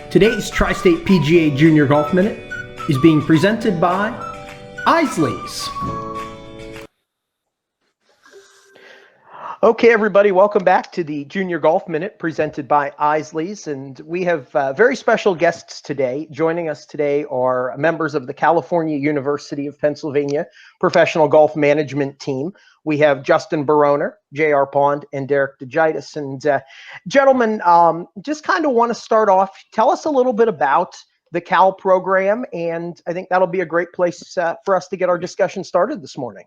Today's Tri-State PGA Junior Golf Minute is being presented by Isley's. Okay, everybody, welcome back to the Junior Golf Minute presented by Isley's. And we have very special guests today. Joining us today are members of the California University of Pennsylvania Professional Golf Management Team. We have Justin Baroner, J.R. Pond, and Derek DeGitis. And gentlemen, just kind of want to start off. Tell us a little bit about the Cal program, and I think that'll be a great place for us to get our discussion started this morning.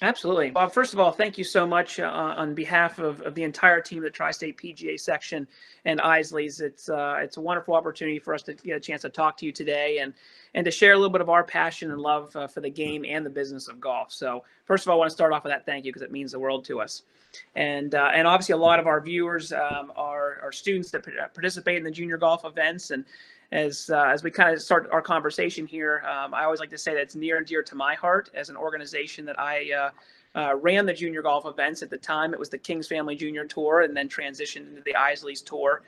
Absolutely. Well, first of all, thank you so much on behalf of the entire team of the Tri-State PGA section and Isley's. It's a wonderful opportunity for us to get a chance to talk to you today and to share a little bit of our passion and love for the game and the business of golf. So first of all, I want to start off with that thank you because it means the world to us. And obviously a lot of our viewers are students that participate in the junior golf events. And as we kind of start our conversation here, I always like to say that it's near and dear to my heart as an organization that I ran the junior golf events. At the time, it was the Kings Family Junior Tour and then transitioned into the Isley's Tour.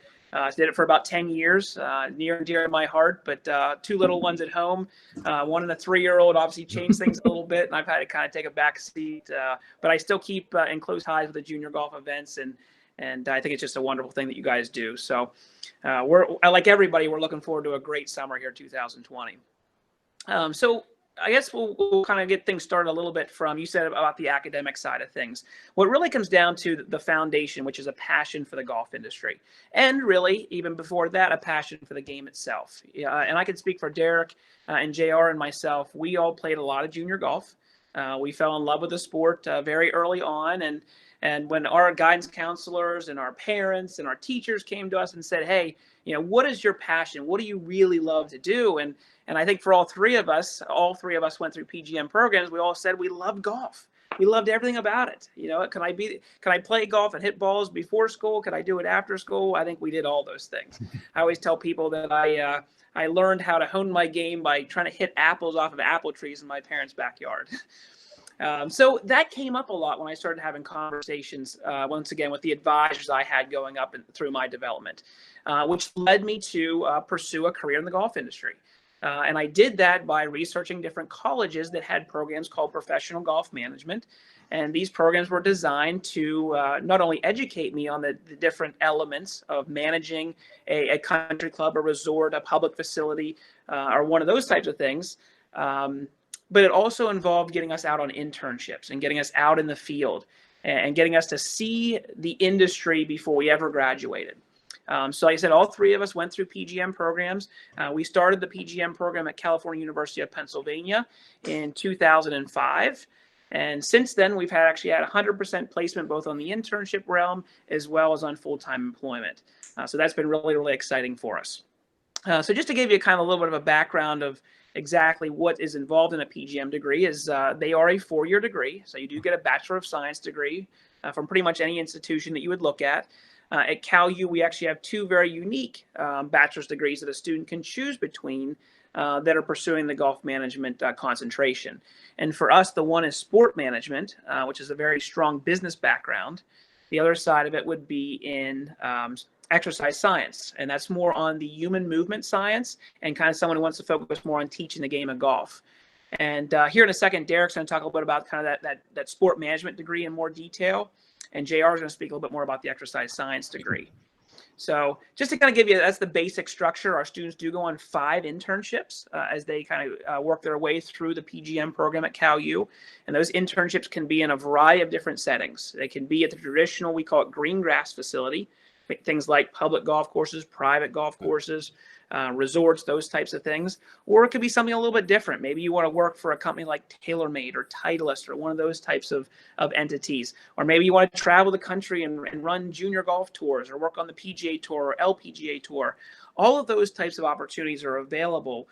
Did it for about 10 years, near and dear to my heart, but two little ones at home, one and a 3-year-old obviously changed things a little bit, and I've had to kind of take a back seat, but I still keep in close ties with the junior golf events, and I think it's just a wonderful thing that you guys do. So like everybody, we're looking forward to a great summer here, 2020. So I guess we'll kind of get things started a little bit from, you said about the academic side of things. What really comes down to the foundation, which is a passion for the golf industry. And really, even before that, a passion for the game itself. And I can speak for Derek and JR and myself. We all played a lot of junior golf. We fell in love with the sport very early on. And when our guidance counselors and our parents and our teachers came to us and said, hey, what is your passion? What do you really love to do? And I think for all three of us went through PGM programs. We all said we loved golf. We loved everything about it. Can I play golf and hit balls before school? Could I do it after school? I think we did all those things. I always tell people that I learned how to hone my game by trying to hit apples off of apple trees in my parents' backyard. So that came up a lot when I started having conversations, once again, with the advisors I had going up through my development, which led me to pursue a career in the golf industry. And I did that by researching different colleges that had programs called professional golf management. And these programs were designed to not only educate me on the different elements of managing a country club, a resort, a public facility, or one of those types of things, but it also involved getting us out on internships and getting us out in the field and getting us to see the industry before we ever graduated. So like I said, all three of us went through PGM programs. We started the PGM program at California University of Pennsylvania in 2005. And since then, we've actually had 100% placement both on the internship realm as well as on full-time employment. So that's been really, really exciting for us. So just to give you kind of a little bit of a background of exactly what is involved in a PGM degree is they are a 4-year degree. So you do get a Bachelor of Science degree from pretty much any institution that you would look at. At Cal U, we actually have two very unique bachelor's degrees that a student can choose between that are pursuing the golf management concentration. And for us, the one is sport management, which is a very strong business background. The other side of it would be in exercise science, and that's more on the human movement science and kind of someone who wants to focus more on teaching the game of golf. And here in a second, Derek's going to talk a little bit about kind of that sport management degree in more detail. And JR is going to speak a little bit more about the exercise science degree. So just to kind of give you, that's the basic structure. Our students do go on 5 internships as they kind of work their way through the PGM program at Cal U. And those internships can be in a variety of different settings. They can be at the traditional, we call it green grass facility, things like public golf courses, private golf courses, resorts, those types of things. Or it could be something a little bit different. Maybe you want to work for a company like TaylorMade or Titleist or one of those types of entities. Or maybe you want to travel the country and run junior golf tours or work on the PGA Tour or LPGA Tour. All of those types of opportunities are available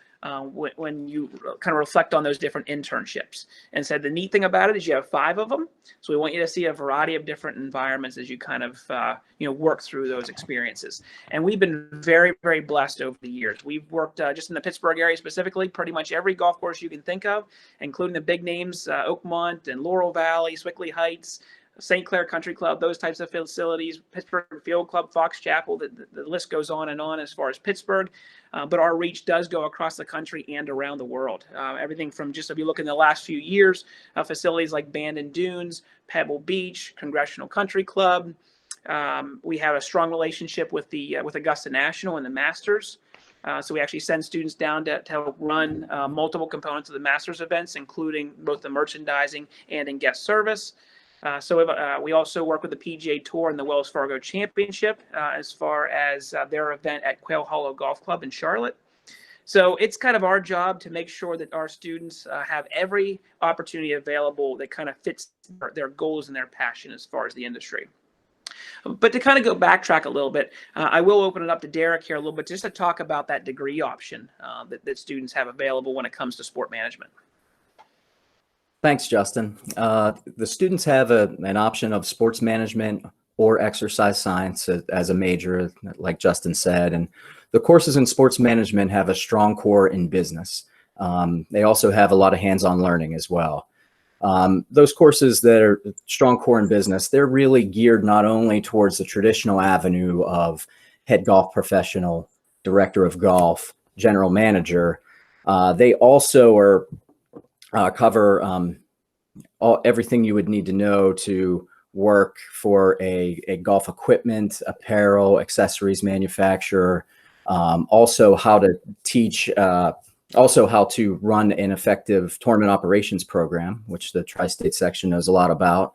when you kind of reflect on those different internships. And said the neat thing about it is you have 5 of them. So we want you to see a variety of different environments as you kind of work through those experiences. And we've been very, very blessed over the years. We've worked just in the Pittsburgh area specifically, pretty much every golf course you can think of, including the big names, Oakmont and Laurel Valley, Swickley Heights, St. Clair Country Club, those types of facilities, Pittsburgh Field Club, Fox Chapel, the list goes on and on as far as Pittsburgh. But our reach does go across the country and around the world. Everything from just, if you look in the last few years, facilities like Bandon Dunes, Pebble Beach, Congressional Country Club. We have a strong relationship with Augusta National and the Masters. So we actually send students down to help run multiple components of the Masters events, including both the merchandising and in guest service. We also work with the PGA Tour and the Wells Fargo Championship as far as their event at Quail Hollow Golf Club in Charlotte. So it's kind of our job to make sure that our students have every opportunity available that kind of fits their goals and their passion as far as the industry. But to kind of go backtrack a little bit, I will open it up to Derek here a little bit just to talk about that degree option that students have available when it comes to sport management. Thanks, Justin. The students have an option of sports management or exercise science as a major, like Justin said. And the courses in sports management have a strong core in business. They also have a lot of hands-on learning as well. Those courses that are strong core in business, they're really geared not only towards the traditional avenue of head golf professional, director of golf, general manager. They also cover everything you would need to know to work for a golf equipment, apparel, accessories manufacturer. Also how to teach, also how to run an effective tournament operations program, which the Tri-State section knows a lot about,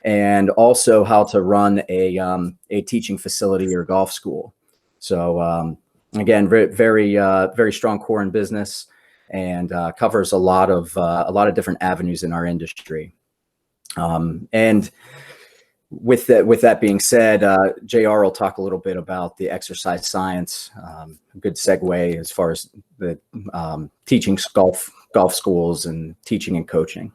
and also how to run a teaching facility or golf school. So again, very strong core in business, and covers a lot of different avenues in our industry. And with that being said, JR will talk a little bit about the exercise science. A good segue as far as the teaching golf schools and teaching and coaching.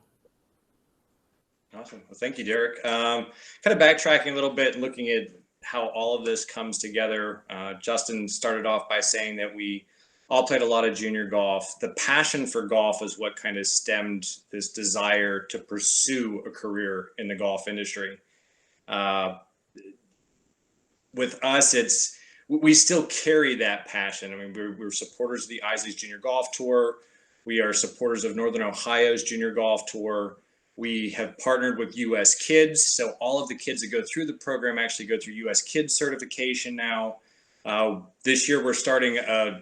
Awesome. Well, thank you, Derek. Kind of backtracking a little bit and looking at how all of this comes together. Justin started off by saying that we all played a lot of junior golf. The passion for golf is what kind of stemmed this desire to pursue a career in the golf industry. With us, we still carry that passion. I mean, we're supporters of the Isley's Junior Golf Tour. We are supporters of Northern Ohio's Junior Golf Tour. We have partnered with US Kids. So all of the kids that go through the program actually go through US Kids certification now. This year, we're starting a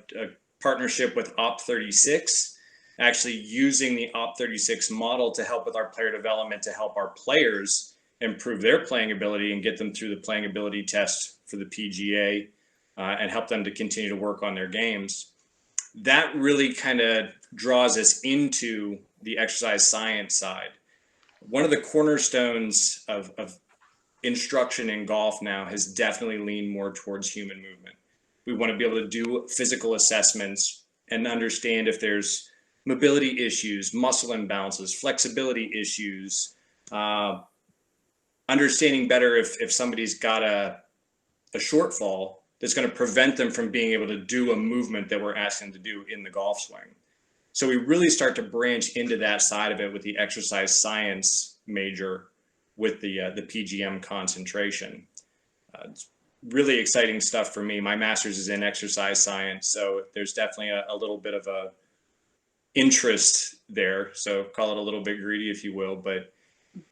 partnership with Op36, actually using the Op36 model to help with our player development, to help our players improve their playing ability and get them through the playing ability test for the PGA, and help them to continue to work on their games. That really kind of draws us into the exercise science side. One of the cornerstones of instruction in golf now has definitely leaned more towards human movement. We want to be able to do physical assessments and understand if there's mobility issues, muscle imbalances, flexibility issues, understanding better if somebody's got a shortfall that's going to prevent them from being able to do a movement that we're asking them to do in the golf swing. So we really start to branch into that side of it with the exercise science major with the PGM concentration. It's really exciting stuff for me. My master's is in exercise science, so there's definitely a little bit of a interest there. So call it a little bit greedy, if you will, but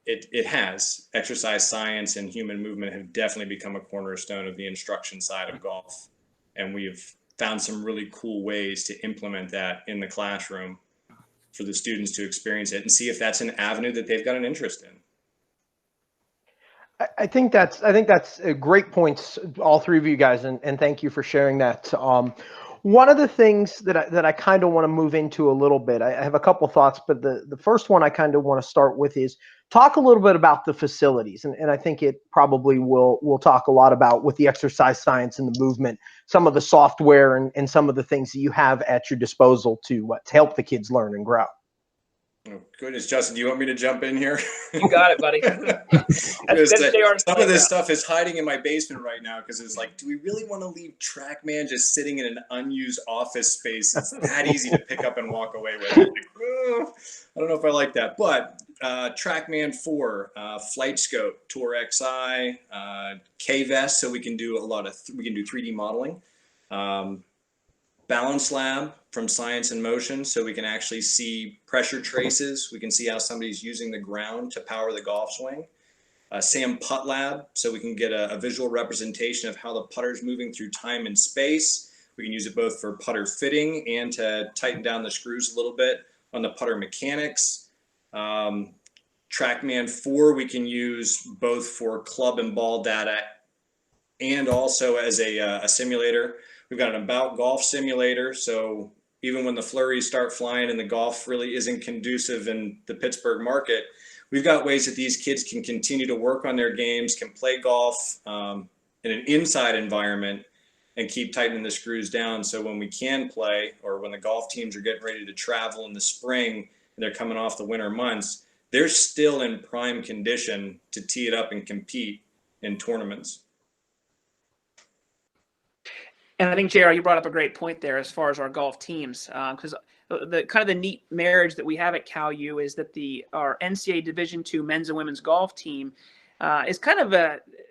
it has. Exercise science and human movement have definitely become a cornerstone of the instruction side of golf. And we've found some really cool ways to implement that in the classroom for the students to experience it and see if that's an avenue that they've got an interest in. I think that's great points, all three of you guys, and thank you for sharing that. One of the things that I kind of want to move into a little bit, I have a couple thoughts, but the first one I kind of want to start with is talk a little bit about the facilities, and I think it probably will talk a lot about with the exercise science and the movement, some of the software and some of the things that you have at your disposal to help the kids learn and grow. Oh, goodness, Justin, do you want me to jump in here? You got it, buddy. Some of this stuff is hiding in my basement right now because it's like, do we really want to leave TrackMan just sitting in an unused office space? It's that easy to pick up and walk away with. Like, oh, I don't know if I like that. But TrackMan 4, Flight Scope, Tour XI, K-Vest, so we can do we can do 3D modeling. Balance Lab from Science in Motion, so we can actually see pressure traces. We can see how somebody's using the ground to power the golf swing. Sam Putt Lab, so we can get a visual representation of how the putter's moving through time and space. We can use it both for putter fitting and to tighten down the screws a little bit on the putter mechanics. TrackMan 4 we can use both for club and ball data and also as a simulator. We've got an About Golf simulator, so even when the flurries start flying and the golf really isn't conducive in the Pittsburgh market, we've got ways that these kids can continue to work on their games, can play golf in an inside environment and keep tightening the screws down. So when we can play, or when the golf teams are getting ready to travel in the spring and they're coming off the winter months, they're still in prime condition to tee it up and compete in tournaments. And I think, JR, you brought up a great point there as far as our golf teams, because the kind of the neat marriage that we have at Cal U is that our NCAA Division II men's and women's golf team is kind of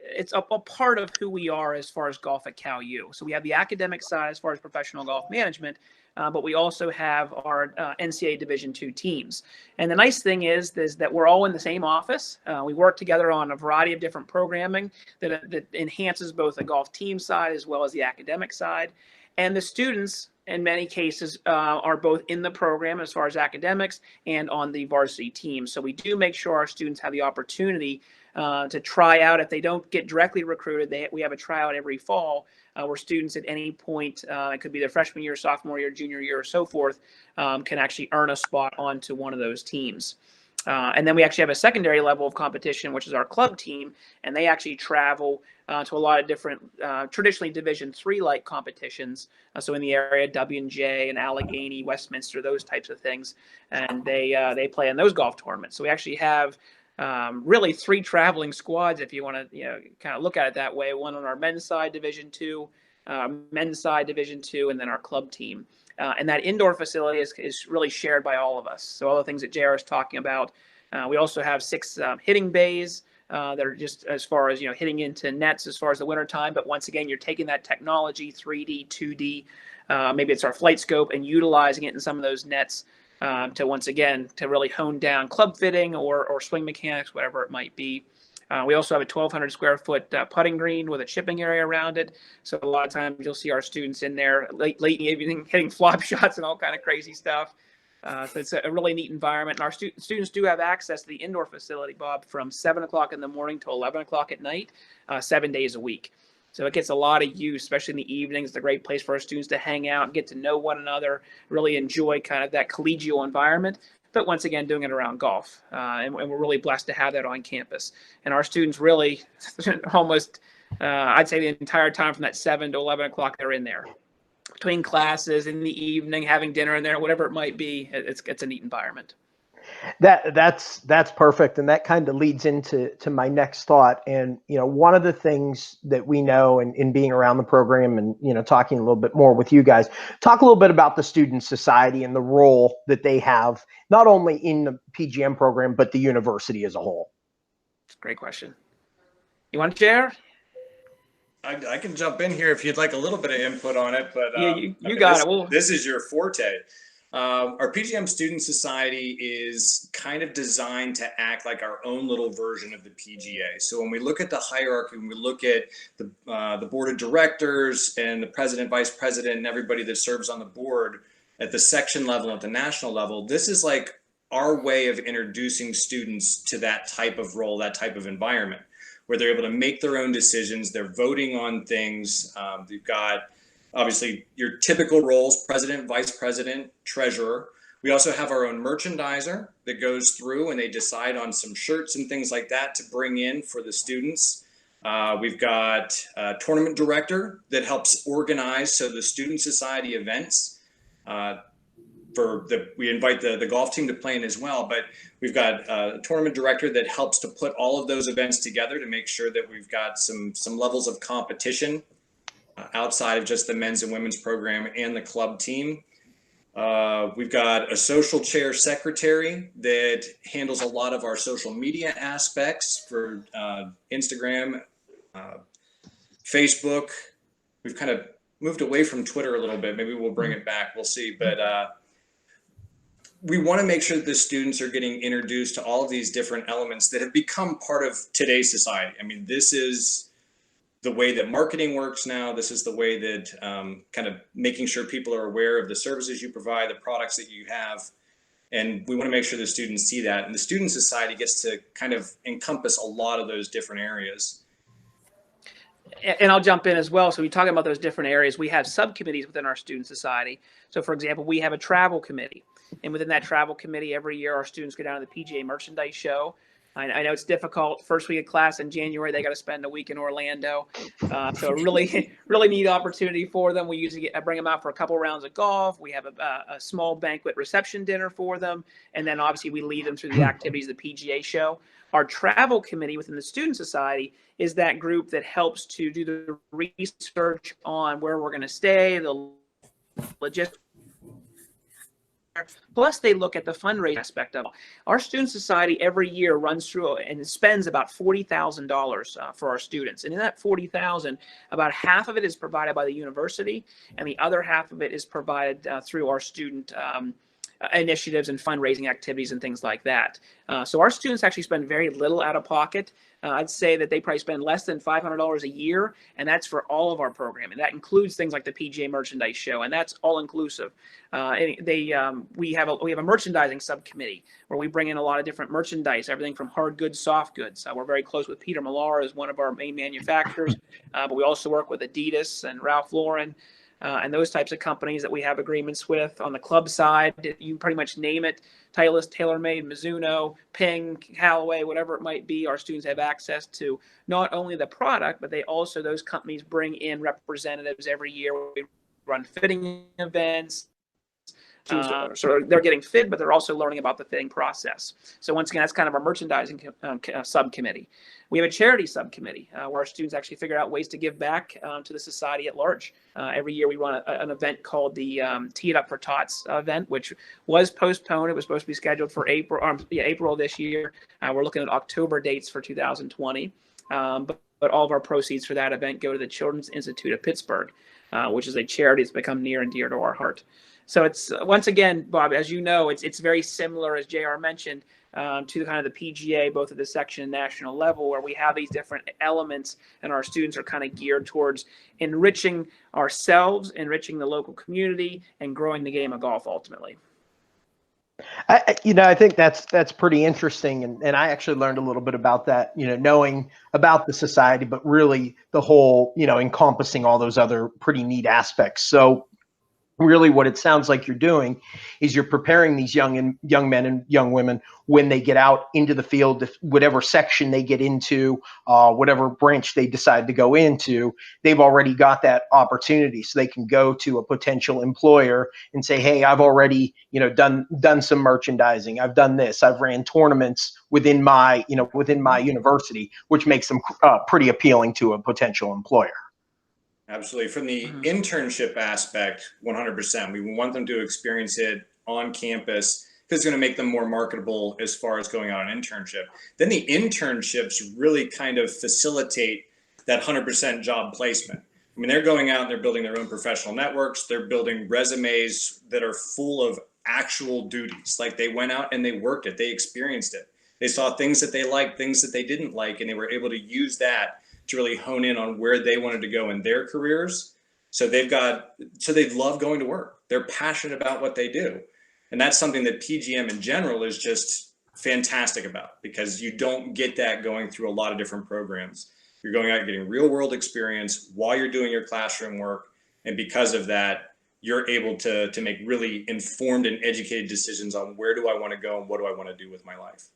it's a part of who we are as far as golf at Cal U. So we have the academic side as far as professional golf management, but we also have our NCAA Division II teams. And the nice thing is that we're all in the same office. We work together on a variety of different programming that enhances both the golf team side as well as the academic side. And the students, in many cases, are both in the program as far as academics and on the varsity team. So we do make sure our students have the opportunity to try out. If they don't get directly recruited, we have a tryout every fall where students at any point, it could be their freshman year, sophomore year, junior year, or so forth, can actually earn a spot onto one of those teams. And then we actually have a secondary level of competition, which is our club team, and they actually travel to a lot of different, traditionally Division III-like competitions. So in the area, W&J and Allegheny, Westminster, those types of things, and they play in those golf tournaments. So we actually have really 3 traveling squads, if you want to kind of look at it that way. One on our men's side, Division II, men's side, Division II, and then our club team. And that indoor facility is really shared by all of us. So all the things that JR is talking about. We also have 6 hitting bays that are just as far as, hitting into nets as far as the winter time. But once again, you're taking that technology, 3D, 2D, maybe it's our Flight Scope, and utilizing it in some of those nets to really hone down club fitting or swing mechanics, whatever it might be. We also have a 1,200 square foot putting green with a chipping area around it. So a lot of times you'll see our students in there late in the evening hitting flop shots and all kind of crazy stuff. So it's a really neat environment. And our students do have access to the indoor facility, Bob, from 7 o'clock in the morning to 11 o'clock at night, 7 days a week. So it gets a lot of use, especially in the evenings. It's a great place for our students to hang out, get to know one another, really enjoy kind of that collegial environment. But once again, doing it around golf. And we're really blessed to have that on campus. And our students really almost, I'd say the entire time from that 7 to 11 o'clock, they're in there. Between classes, in the evening, having dinner in there, whatever it might be, it's a neat environment. That's perfect, and that kind of leads into my next thought. And one of the things that we know in being around the program and talking a little bit more with you guys, talk a little bit about the Student Society and the role that they have not only in the PGM program but the university as a whole. Great question. You want to share? I can jump in here if you'd like a little bit of input on it, but you got it. This is your forte. Our PGM Student Society is kind of designed to act like our own little version of the PGA. So when we look at the hierarchy, when we look at the board of directors and the president, vice president, and everybody that serves on the board at the section level, at the national level, this is like our way of introducing students to that type of role, that type of environment, where they're able to make their own decisions. They're voting on things. They've got obviously your typical roles: president, vice president, treasurer. We also have our own merchandiser that goes through and they decide on some shirts and things like that to bring in for the students. We've got a tournament director that helps organize the Student Society events. We invite the golf team to play in as well, but we've got a tournament director that helps to put all of those events together to make sure that we've got some levels of competition outside of just the men's and women's program and the club team. We've got a social chair secretary that handles a lot of our social media aspects for Instagram, Facebook. We've kind of moved away from Twitter a little bit. Maybe we'll bring it back. We'll see. But we want to make sure that the students are getting introduced to all of these different elements that have become part of today's society. I mean, this is the way that marketing works now. This is the way that kind of making sure people are aware of the services you provide, the products that you have. And we want to make sure the students see that. And the Student Society gets to kind of encompass a lot of those different areas. And I'll jump in as well. So we talk about those different areas. We have subcommittees within our Student Society. So for example, we have a travel committee. And within that travel committee, every year our students go down to the PGA Merchandise Show. I know it's difficult. First week of class in January, they got to spend a week in Orlando. So a really, really neat opportunity for them. We usually bring them out for a couple rounds of golf. We have a small banquet reception dinner for them. And then obviously we lead them through the activities of the PGA show. Our travel committee within the Student Society is that group that helps to do the research on where we're going to stay, the logistics. Plus, they look at the fundraising aspect of it. Our Student Society every year runs through and spends about $40,000 for our students. And in that $40,000, about half of it is provided by the university, and the other half of it is provided through our student initiatives and fundraising activities and things like that. So our students actually spend very little out of pocket. I'd say that they probably spend less than $500 a year, and that's for all of our programming. That includes things like the PGA Merchandise Show, and that's all inclusive. We have a merchandising subcommittee where we bring in a lot of different merchandise, everything from hard goods, soft goods. We're very close with Peter Millar as one of our main manufacturers, but we also work with Adidas and Ralph Lauren. And those types of companies that we have agreements with. On the club side, you pretty much name it, Titleist, TaylorMade, Mizuno, Ping, Callaway, whatever it might be, our students have access to not only the product, but those companies bring in representatives every year. We run fitting events. So they're getting fit, but they're also learning about the fitting process. So once again, that's kind of our merchandising subcommittee. We have a charity subcommittee where our students actually figure out ways to give back to the society at large. Every year we run an event called the Tee It Up for Tots event, which was postponed. It was supposed to be scheduled for April this year. We're looking at October dates for 2020. But all of our proceeds for that event go to the Children's Institute of Pittsburgh, which is a charity that's become near and dear to our heart. So it's, once again, Bob, as you know, it's very similar, as JR mentioned, to the kind of the PGA, both at the section and national level, where we have these different elements and our students are kind of geared towards enriching ourselves, enriching the local community, and growing the game of golf ultimately. I think that's pretty interesting. And I actually learned a little bit about that, knowing about the society, but really the whole, encompassing all those other pretty neat aspects. So really what it sounds like you're doing is you're preparing these young men and young women when they get out into the field, whatever section they get into, whatever branch they decide to go into, they've already got that opportunity. So they can go to a potential employer and say, hey, I've already, done some merchandising. I've done this. I've ran tournaments within my university, which makes them pretty appealing to a potential employer. Absolutely. From the internship aspect, 100%. We want them to experience it on campus because it's going to make them more marketable as far as going on an internship. Then the internships really kind of facilitate that 100% job placement. I mean, they're going out and they're building their own professional networks. They're building resumes that are full of actual duties. Like they went out and they worked it. They experienced it. They saw things that they liked, things that they didn't like, and they were able to use that to really hone in on where they wanted to go in their careers. So they love going to work. They're passionate about what they do. And that's something that PGM in general is just fantastic about, because you don't get that going through a lot of different programs. You're going out and getting real world experience while you're doing your classroom work. And because of that, you're able to make really informed and educated decisions on where do I want to go and what do I want to do with my life.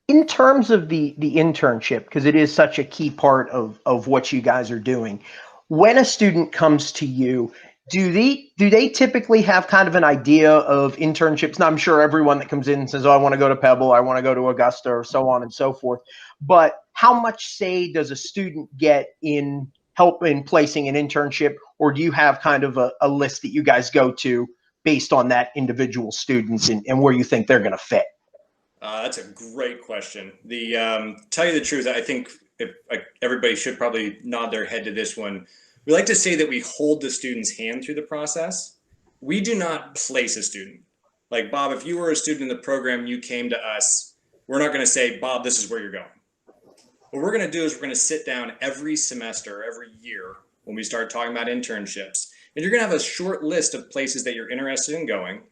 In terms of the internship, because it is such a key part of what you guys are doing, when a student comes to you, do they typically have kind of an idea of internships? Now, I'm sure everyone that comes in says, oh, I want to go to Pebble, I want to go to Augusta, or so on and so forth. But how much say does a student get in help in placing an internship, or do you have kind of a list that you guys go to based on that individual student and where you think they're going to fit? That's a great question. Tell you the truth, I think everybody should probably nod their head to this one. We like to say that we hold the student's hand through the process. We do not place a student. Like, Bob, if you were a student in the program and you came to us, we're not going to say, Bob, this is where you're going. What we're going to do is we're going to sit down every semester, every year, when we start talking about internships, and you're going to have a short list of places that you're interested in going.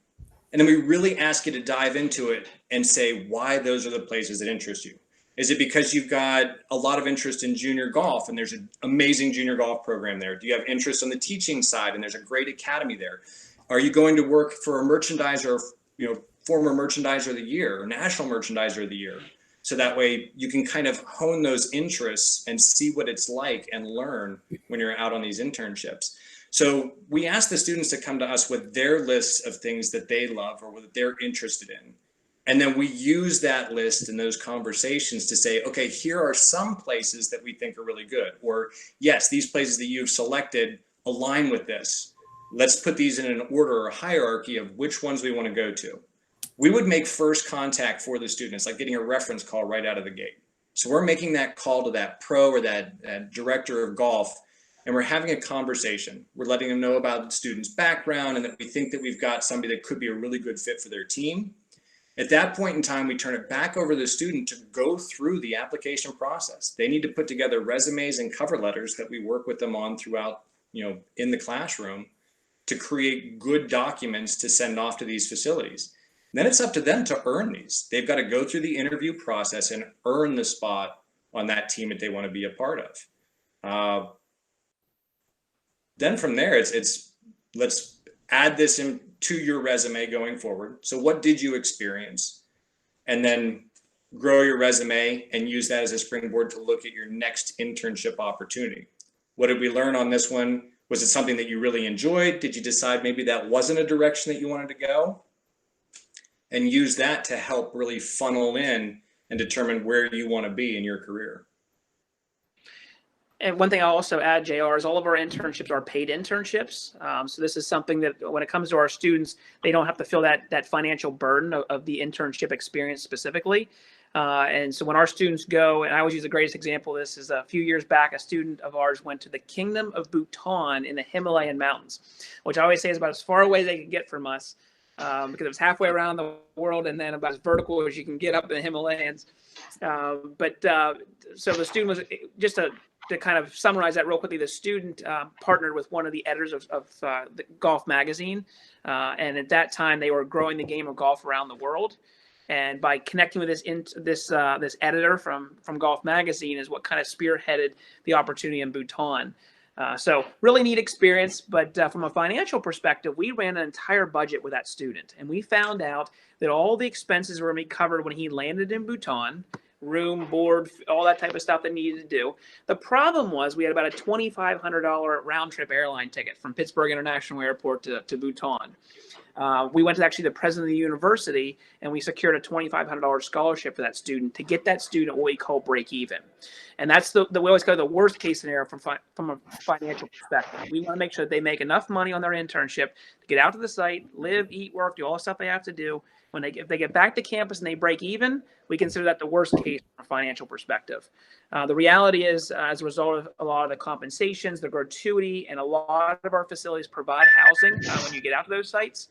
And then we really ask you to dive into it and say why those are the places that interest you. Is it because you've got a lot of interest in junior golf and there's an amazing junior golf program there? Do you have interest on the teaching side and there's a great academy there? Are you going to work for a merchandiser, former merchandiser of the year or national merchandiser of the year? So that way you can kind of hone those interests and see what it's like and learn when you're out on these internships. So we ask the students to come to us with their lists of things that they love or what they're interested in. And then we use that list in those conversations to say, okay, here are some places that we think are really good. Or yes, these places that you've selected align with this. Let's put these in an order or hierarchy of which ones we want to go to. We would make first contact for the students, like getting a reference call right out of the gate. So we're making that call to that pro or that director of golf, and we're having a conversation. We're letting them know about the student's background and that we think that we've got somebody that could be a really good fit for their team. At that point in time, we turn it back over to the student to go through the application process. They need to put together resumes and cover letters that we work with them on throughout, in the classroom to create good documents to send off to these facilities. Then it's up to them to earn these. They've got to go through the interview process and earn the spot on that team that they want to be a part of. Then from there, it's let's add this into your resume going forward. So what did you experience? And then grow your resume and use that as a springboard to look at your next internship opportunity. What did we learn on this one? Was it something that you really enjoyed? Did you decide maybe that wasn't a direction that you wanted to go? And use that to help really funnel in and determine where you want to be in your career. And one thing I'll also add, JR, is all of our internships are paid internships. So this is something that when it comes to our students, they don't have to feel that financial burden of the internship experience specifically. And so when our students go, and I always use the greatest example of this is a few years back, a student of ours went to the Kingdom of Bhutan in the Himalayan mountains, which I always say is about as far away they could get from us. Because it was halfway around the world and then about as vertical as you can get up in the Himalayas. So the student was, just to kind of summarize that real quickly, the student partnered with one of the editors of the Golf magazine. And at that time, they were growing the game of golf around the world. And by connecting with this editor from Golf magazine is what kind of spearheaded the opportunity in Bhutan. So really neat experience, but from a financial perspective, we ran an entire budget with that student, and we found out that all the expenses were going to be covered when he landed in Bhutan, room, board, all that type of stuff that needed to do. The problem was we had about a $2,500 round trip airline ticket from Pittsburgh International Airport to Bhutan. We went to actually the president of the university and we secured a $2,500 scholarship for that student to get that student what we call break even. And that's we always go the worst case scenario from a financial perspective. We want to make sure that they make enough money on their internship to get out to the site, live, eat, work, do all the stuff they have to do. If they get back to campus and they break even, we consider that the worst case from a financial perspective. The reality is, as a result of a lot of the compensations, the gratuity, and a lot of our facilities provide housing when you get out to those sites.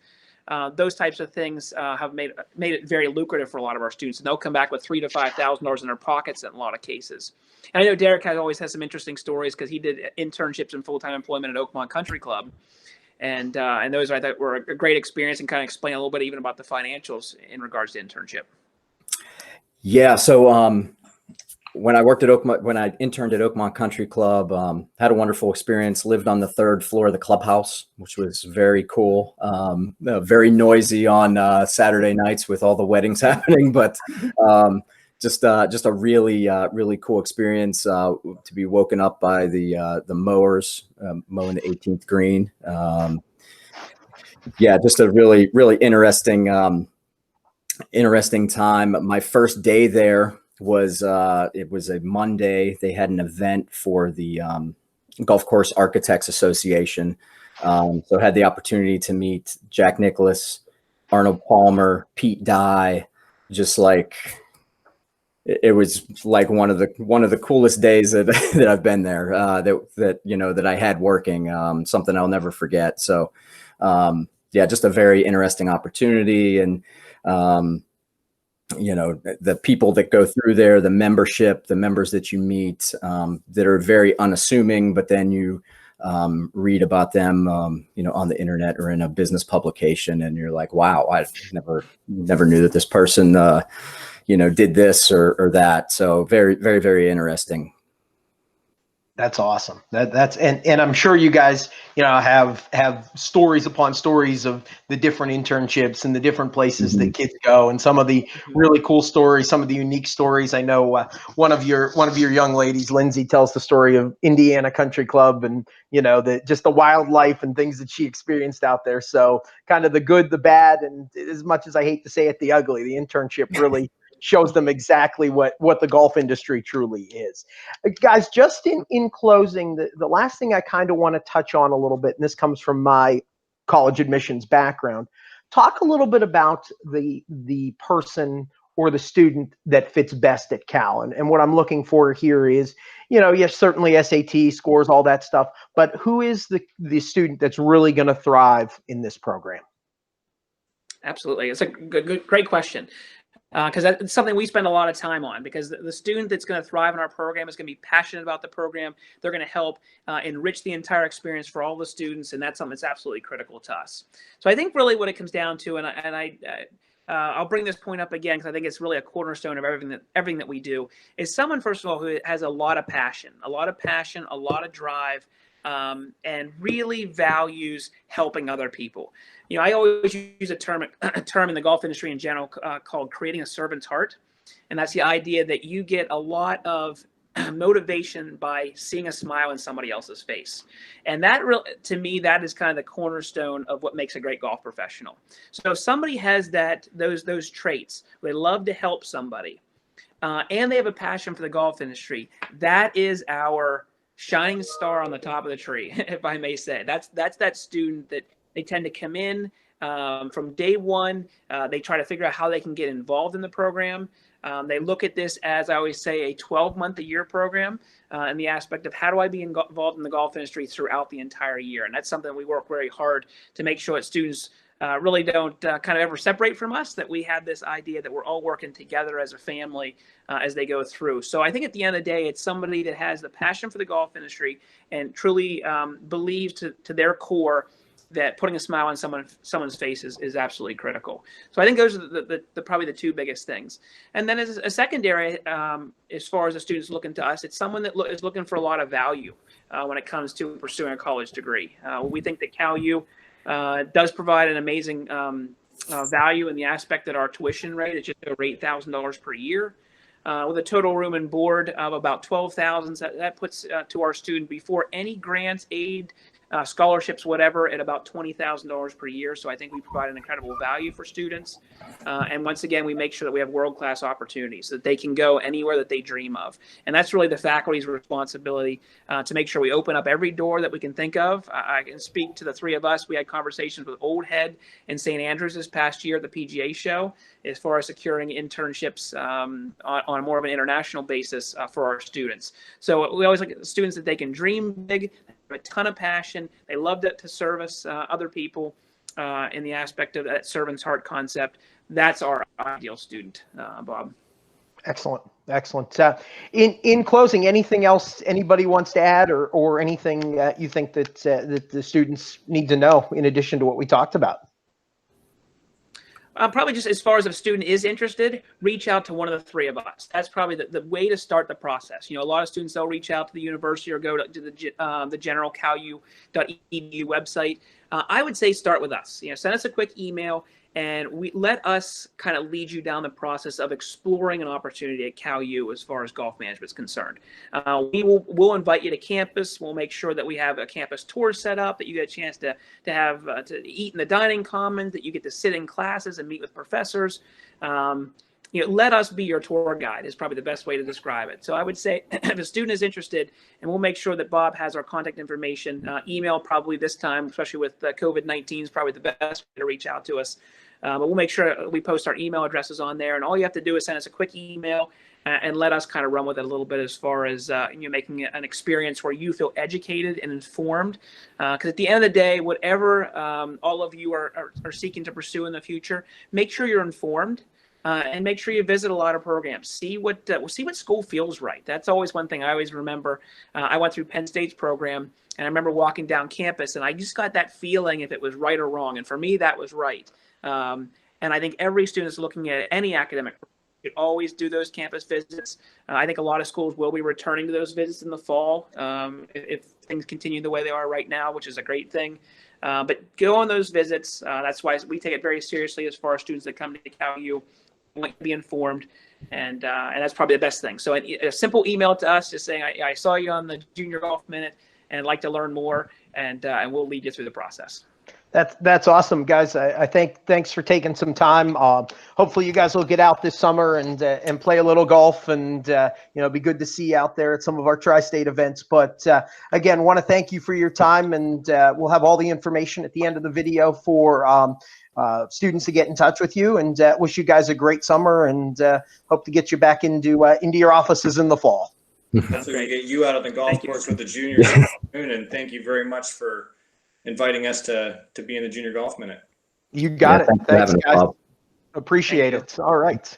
Those types of things have made it very lucrative for a lot of our students, and they'll come back with $3,000 to $5,000 in their pockets in a lot of cases. And I know Derek always has some interesting stories because he did internships and full-time employment at Oakmont Country Club. And those I thought were a great experience and kind of explain a little bit even about the financials in regards to internship. Yeah. So when I interned at Oakmont Country Club, had a wonderful experience, lived on the 3rd floor of the clubhouse, which was very cool. Very noisy on Saturday nights with all the weddings happening, but just a really cool experience to be woken up by the mowers mowing the 18th green. Just a really interesting time. My first day there was it was a Monday. They had an event for the Golf Course Architects Association. So had the opportunity to meet Jack Nicklaus, Arnold Palmer, Pete Dye, just like it was like one of the coolest days that that I've been there, that I had working, something I'll never forget. So yeah, just a very interesting opportunity. And the people that go through there, the membership, the members that you meet, that are very unassuming, but then you read about them, on the internet or in a business publication, and you're like, wow, I never knew that this person, did this or that. So very, very, very interesting. That's awesome. And I'm sure you guys, have stories upon stories of the different internships and the different places that kids go, and some of the really cool stories, some of the unique stories. I know one of your young ladies, Lindsay, tells the story of Indiana Country Club, and just the wildlife and things that she experienced out there. So kind of the good, the bad, and as much as I hate to say it, the ugly. The internship really shows them exactly what the golf industry truly is. Guys, just in closing, the last thing I kind of want to touch on a little bit, and this comes from my college admissions background, talk a little bit about the person or the student that fits best at Cal. And what I'm looking for here is, yes, certainly SAT scores, all that stuff, but who is the student that's really going to thrive in this program? Absolutely. It's a great question. Because that's something we spend a lot of time on, because the student that's going to thrive in our program is going to be passionate about the program. They're going to help enrich the entire experience for all the students, and that's something that's absolutely critical to us. So I think really what it comes down to, I'll bring this point up again because I think it's really a cornerstone of everything that we do, is someone, first of all, who has a lot of passion, a lot of drive, and really values helping other people. I always use a term in the golf industry in general called creating a servant's heart. And that's the idea that you get a lot of motivation by seeing a smile in somebody else's face. And that to me, that is kind of the cornerstone of what makes a great golf professional. So if somebody has those traits, they love to help somebody, and they have a passion for the golf industry, that is our shining star on the top of the tree, if I may say. That's that student that they tend to come in from day one. They try to figure out how they can get involved in the program. They look at this as, I always say, a 12-month-a-year program, in the aspect of how do I be involved in the golf industry throughout the entire year. And that's something we work very hard to make sure that students really don't kind of ever separate from us, that we have this idea that we're all working together as a family as they go through. So I think at the end of the day, it's somebody that has the passion for the golf industry and truly believes to their core that putting a smile on someone's face is absolutely critical. So I think those are the probably the two biggest things. And then as a secondary, as far as the students looking to us, it's someone that is looking for a lot of value when it comes to pursuing a college degree. We think that CalU does provide an amazing value in the aspect that our tuition rate is just over $8,000 per year. With a total room and board of about $12,000, that puts to our student, before any grants, aid, scholarships, whatever, at about $20,000 per year. So I think we provide an incredible value for students. And once again, we make sure that we have world-class opportunities so that they can go anywhere that they dream of. And that's really the faculty's responsibility to make sure we open up every door that we can think of. I can speak to the three of us. We had conversations with Old Head and St. Andrews this past year at the PGA show as far as securing internships on more of an international basis for our students. So we always look at the students that they can dream big, a ton of passion. They love to service other people in the aspect of that servant's heart concept. That's our ideal student, Bob. Excellent. In closing, anything else anybody wants to add, or anything you think that the students need to know in addition to what we talked about? Probably just as far as if a student is interested, reach out to one of the three of us. That's probably the way to start the process. A lot of students, they'll reach out to the university or go to the general calu.edu website. I would say start with us. Send us a quick email, and let us kind of lead you down the process of exploring an opportunity at CalU as far as golf management is concerned. We'll invite you to campus. We'll make sure that we have a campus tour set up, that you get a chance to eat in the dining commons, that you get to sit in classes and meet with professors. let us be your tour guide is probably the best way to describe it. So I would say if a student is interested, and we'll make sure that Bob has our contact information, email probably this time, especially with COVID-19 is probably the best way to reach out to us. But we'll make sure we post our email addresses on there, and all you have to do is send us a quick email and let us kind of run with it a little bit as far as making an experience where you feel educated and informed. Because at the end of the day, whatever all of you are seeking to pursue in the future, make sure you're informed. And make sure you visit a lot of programs. See what school feels right. That's always one thing I always remember. I went through Penn State's program, and I remember walking down campus, and I just got that feeling if it was right or wrong. And for me, that was right. And I think every student is looking at any academic program should always do those campus visits. I think a lot of schools will be returning to those visits in the fall if things continue the way they are right now, which is a great thing. But go on those visits. That's why we take it very seriously as far as students that come to CalU. Want to be informed, and that's probably the best thing. So a simple email to us just saying, I saw you on the Junior Golf Minute and I'd like to learn more, and we'll lead you through the process. That's awesome, guys. I think thanks for taking some time. Hopefully you guys will get out this summer and play a little golf, and be good to see you out there at some of our tri-state events. But again, want to thank you for your time, and we'll have all the information at the end of the video for students to get in touch with you, and wish you guys a great summer, and hope to get you back into your offices in the fall. Hopefully we get you out on the golf course with the juniors soon, and thank you very much for inviting us to be in the Junior Golf Minute. You got it. Thanks, guys. Bob. Appreciate it. All right.